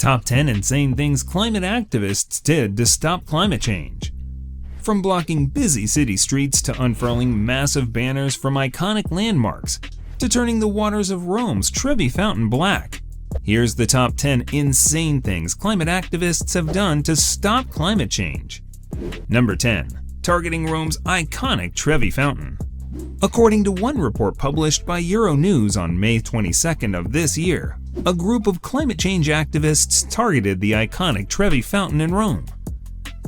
Top 10 insane things climate activists did to stop climate change. From blocking busy city streets to unfurling massive banners from iconic landmarks to turning the waters of Rome's Trevi fountain black. Here's the top 10 insane things climate activists have done to stop climate change. Number 10. Targeting Rome's iconic Trevi fountain. According to one report published by Euronews on May 22nd of this year, a group of climate change activists targeted the iconic Trevi fountain in Rome.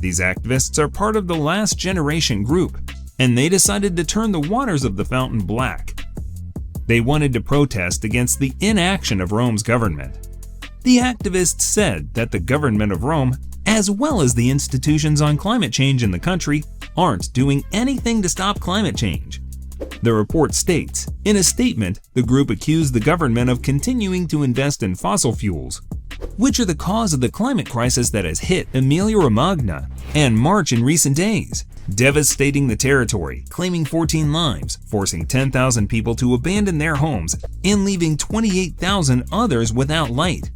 These activists are part of the Last Generation group, and they decided to turn the waters of the fountain black. They wanted to protest against the inaction of Rome's government. The activists said that the government of Rome, as well as the institutions on climate change in the country, aren't doing anything to stop climate change. The report states, in a statement, the group accused the government of continuing to invest in fossil fuels, which are the cause of the climate crisis that has hit Emilia-Romagna and March in recent days, devastating the territory, claiming 14 lives, forcing 10,000 people to abandon their homes, and leaving 28,000 others without light.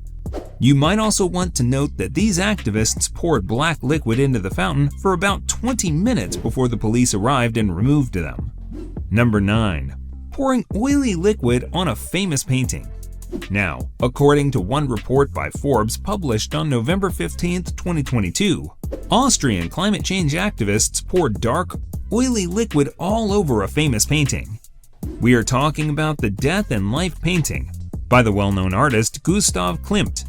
You might also want to note that these activists poured black liquid into the fountain for about 20 minutes before the police arrived and removed them. Number 9. Pouring oily liquid on a famous painting. Now, according to one report by Forbes published on November 15, 2022, Austrian climate change activists poured dark, oily liquid all over a famous painting. We are talking about the Death and Life painting by the well-known artist Gustav Klimt.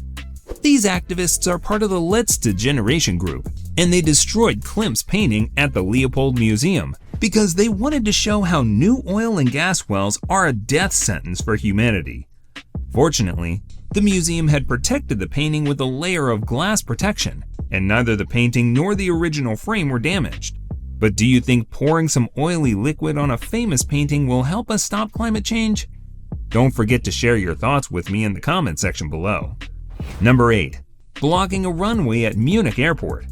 These activists are part of the Letzte Generation group, and they destroyed Klimt's painting at the Leopold Museum because they wanted to show how new oil and gas wells are a death sentence for humanity. Fortunately, the museum had protected the painting with a layer of glass protection, and neither the painting nor the original frame were damaged. But do you think pouring some oily liquid on a famous painting will help us stop climate change? Don't forget to share your thoughts with me in the comment section below. Number 8. Blocking a runway at Munich airport.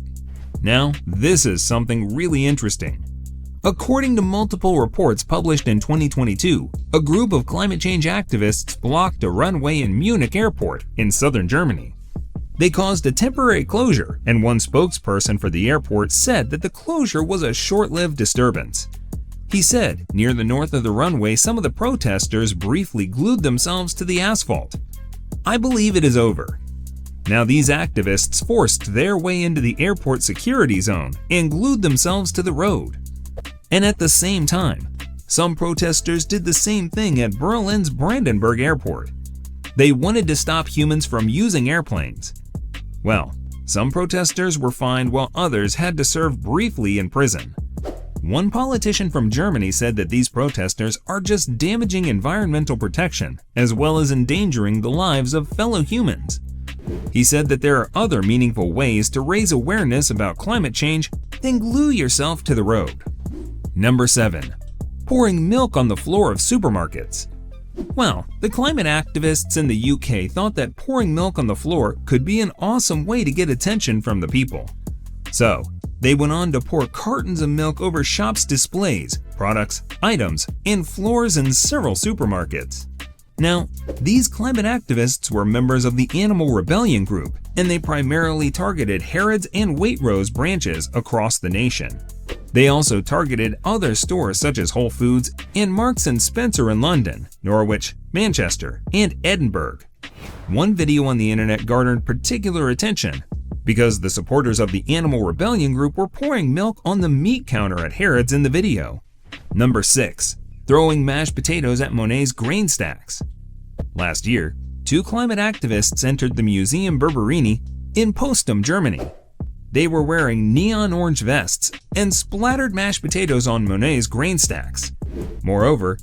Now, this is something really interesting. According to multiple reports published in 2022, a group of climate change activists blocked a runway in Munich airport in southern Germany. They caused a temporary closure, and one spokesperson for the airport said that the closure was a short-lived disturbance. He said, near the north of the runway, some of the protesters briefly glued themselves to the asphalt. I believe it is over. Now these activists forced their way into the airport security zone and glued themselves to the road. And at the same time, some protesters did the same thing at Berlin's Brandenburg airport. They wanted to stop humans from using airplanes. Well, some protesters were fined while others had to serve briefly in prison. One politician from Germany said that these protesters are just damaging environmental protection as well as endangering the lives of fellow humans. He said that there are other meaningful ways to raise awareness about climate change than glue yourself to the road. Number 7. Pouring milk on the floor of supermarkets. Well, the climate activists in the UK thought that pouring milk on the floor could be an awesome way to get attention from the people. So, they went on to pour cartons of milk over shops' displays, products, items, and floors in several supermarkets. Now, these climate activists were members of the Animal Rebellion group, and they primarily targeted Harrods and Waitrose branches across the nation. They also targeted other stores such as Whole Foods and Marks & Spencer in London, Norwich, Manchester, and Edinburgh. One video on the internet garnered particular attention because the supporters of the Animal Rebellion group were pouring milk on the meat counter at Harrods in the video. Number 6. Throwing mashed potatoes at Monet's grain stacks. Last year, 2 climate activists entered the Museum Berberini in Postum, Germany. They were wearing neon orange vests and splattered mashed potatoes on Monet's grain stacks. Moreover,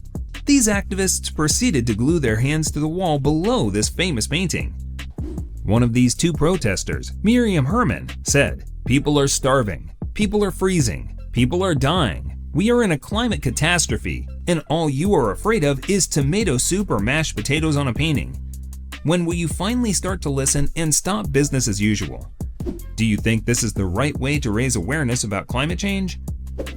these activists proceeded to glue their hands to the wall below this famous painting. One of these 2 protesters, Miriam Herman, said, "People are starving, people are freezing, people are dying. We are in a climate catastrophe, and all you are afraid of is tomato soup or mashed potatoes on a painting. When will you finally start to listen and stop business as usual?" Do you think this is the right way to raise awareness about climate change?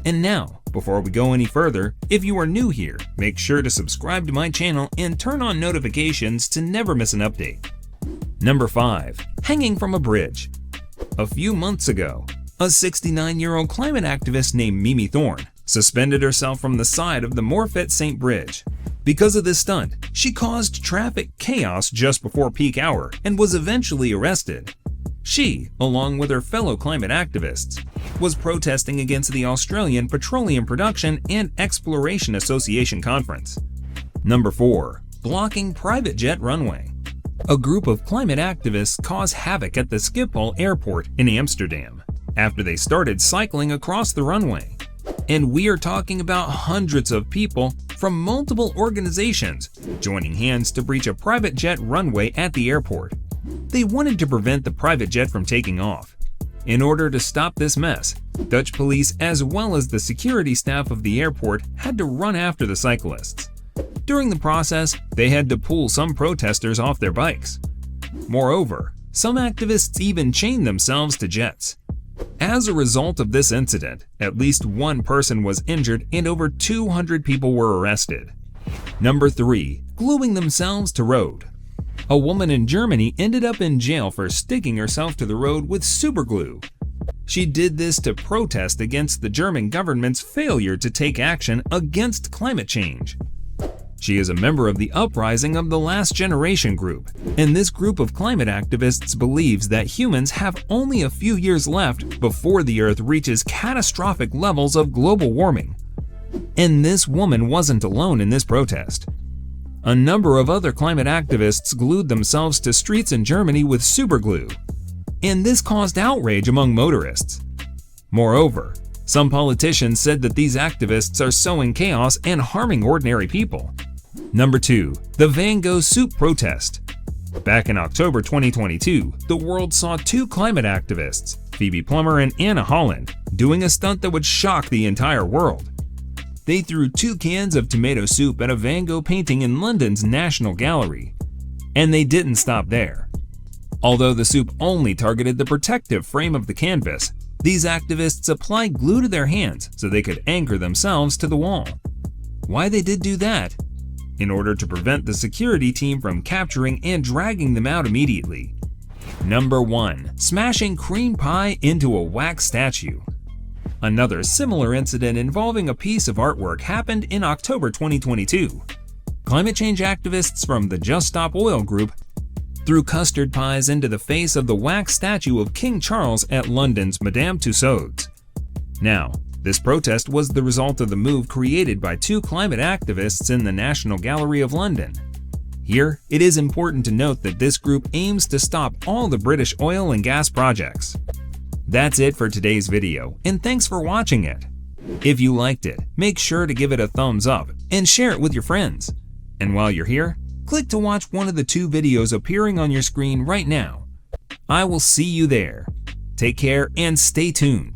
And now, before we go any further, if you are new here, make sure to subscribe to my channel and turn on notifications to never miss an update. Number 5. Hanging from a bridge. A few months ago, a 69-year-old climate activist named Mimi Thorne suspended herself from the side of the Morfett St. Bridge. Because of this stunt, she caused traffic chaos just before peak hour and was eventually arrested. She, along with her fellow climate activists, was protesting against the Australian Petroleum Production and Exploration Association conference. Number 4. Blocking private jet runway. A group of climate activists caused havoc at the Schiphol airport in Amsterdam after they started cycling across the runway. And we are talking about hundreds of people from multiple organizations joining hands to breach a private jet runway at the airport. They wanted to prevent the private jet from taking off. In order to stop this mess, Dutch police as well as the security staff of the airport had to run after the cyclists. During the process, they had to pull some protesters off their bikes. Moreover, some activists even chained themselves to jets. As a result of this incident, at least one person was injured and over 200 people were arrested. Number 3. Gluing themselves to road. A woman in Germany ended up in jail for sticking herself to the road with superglue. She did this to protest against the German government's failure to take action against climate change. She is a member of the Uprising of the Last Generation group, and this group of climate activists believes that humans have only a few years left before the Earth reaches catastrophic levels of global warming. And this woman wasn't alone in this protest. A number of other climate activists glued themselves to streets in Germany with superglue, and this caused outrage among motorists. Moreover, some politicians said that these activists are sowing chaos and harming ordinary people. Number 2. The Van Gogh soup protest. Back in October 2022, the world saw two climate activists, Phoebe Plummer and Anna Holland, doing a stunt that would shock the entire world. They threw 2 cans of tomato soup at a Van Gogh painting in London's National Gallery. And they didn't stop there. Although the soup only targeted the protective frame of the canvas, these activists applied glue to their hands so they could anchor themselves to the wall. Why they did do that? In order to prevent the security team from capturing and dragging them out immediately. Number 1. Smashing cream pie into a wax statue. Another similar incident involving a piece of artwork happened in October 2022. Climate change activists from the Just Stop Oil group threw custard pies into the face of the wax statue of King Charles at London's Madame Tussauds. Now, this protest was the result of the move created by 2 climate activists in the National Gallery of London. Here, it is important to note that this group aims to stop all the British oil and gas projects. That's it for today's video, and thanks for watching it. If you liked it, make sure to give it a thumbs up and share it with your friends. And while you're here, click to watch one of the 2 videos appearing on your screen right now. I will see you there. Take care and stay tuned.